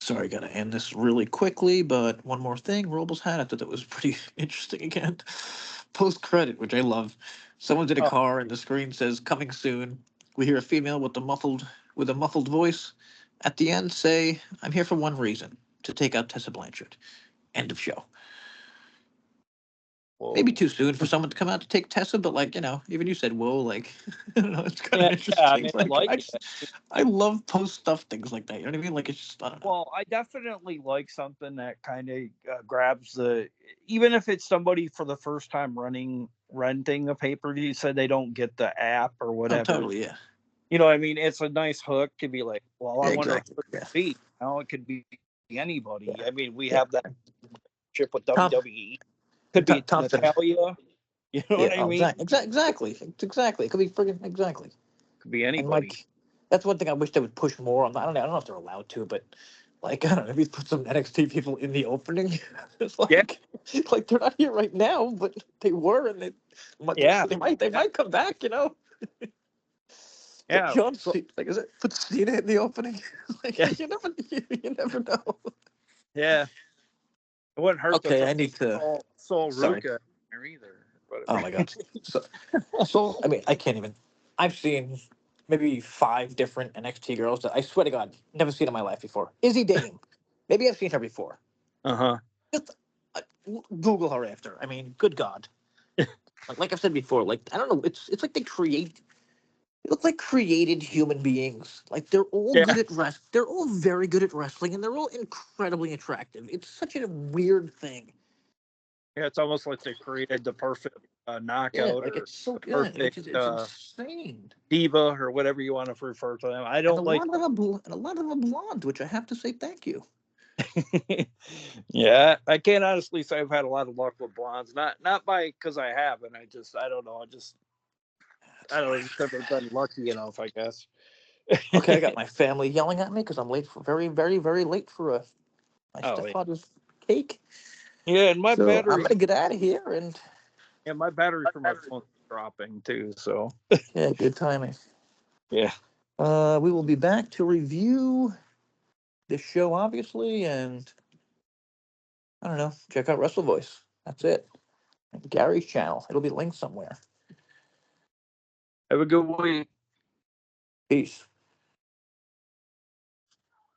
Sorry, gotta end this really quickly, but one more thing. Robles had, I thought that was pretty interesting again. Post credit, which I love. Someone's in a car and the screen says "coming soon." We hear a female with a muffled voice. At the end, say, "I'm here for one reason: to take out Tessa Blanchard." End of show. Whoa. Maybe too soon for someone to come out to take Tessa, but like, even you said, whoa, like, I don't know, it's kind of interesting. I love post stuff, things like that. You know what I mean? Like, it's just, I don't know. Well, I definitely like something that kind of grabs even if it's somebody for the first time renting a pay-per-view, so they don't get the app or whatever. Oh, totally, yeah. You know what I mean? It's a nice hook to be like, well, I wonder exactly. if it's be. It could be anybody. Yeah. I mean, we have that chip with WWE. Could be Natalia. You know what I mean? Exactly. It could be friggin' exactly. Could be anybody. And like, that's one thing I wish they would push more on. I don't know if they're allowed to, but like, I don't know, maybe put some NXT people in the opening. It's like, like they're not here right now, but they were, and they might come back. Yeah. John Cena, like, is it put Cena in the opening? Like, you never know. Yeah. It wouldn't hurt. Okay, I need to. Sol Ruka either. Oh my god. So I mean, I can't even. I've seen maybe 5 different NXT girls that I swear to God, never seen in my life before. Izzy Dame. Maybe I've seen her before. Uh-huh. Just Google her after. I mean, good God. Like I've said before, like I don't know, it's like they look like created human beings. Like they're all Yeah. good at they're all very good at wrestling, and they're all incredibly attractive. It's such a weird thing. Yeah, it's almost like they created the perfect Yeah, knockout like or it's so the good. perfect It's insane. diva or whatever you want to refer to them. I And don't like. a lot of them are blonde, which I have to say thank you. Yeah, I can't honestly say I've had a lot of luck with blondes. Not by because I haven't. I don't know. I don't know. Just never been lucky enough, I guess. Okay, I got my family yelling at me because I'm late for very late for my Oh yeah. stepfather's cake. Yeah, and So I'm gonna get out of here and my battery for my phone's dropping too. So yeah, good timing. yeah. We will be back to review this show, obviously, and I don't know, check out Wrestle Voice. That's it. And Gary's channel. It'll be linked somewhere. Have a good week. Peace.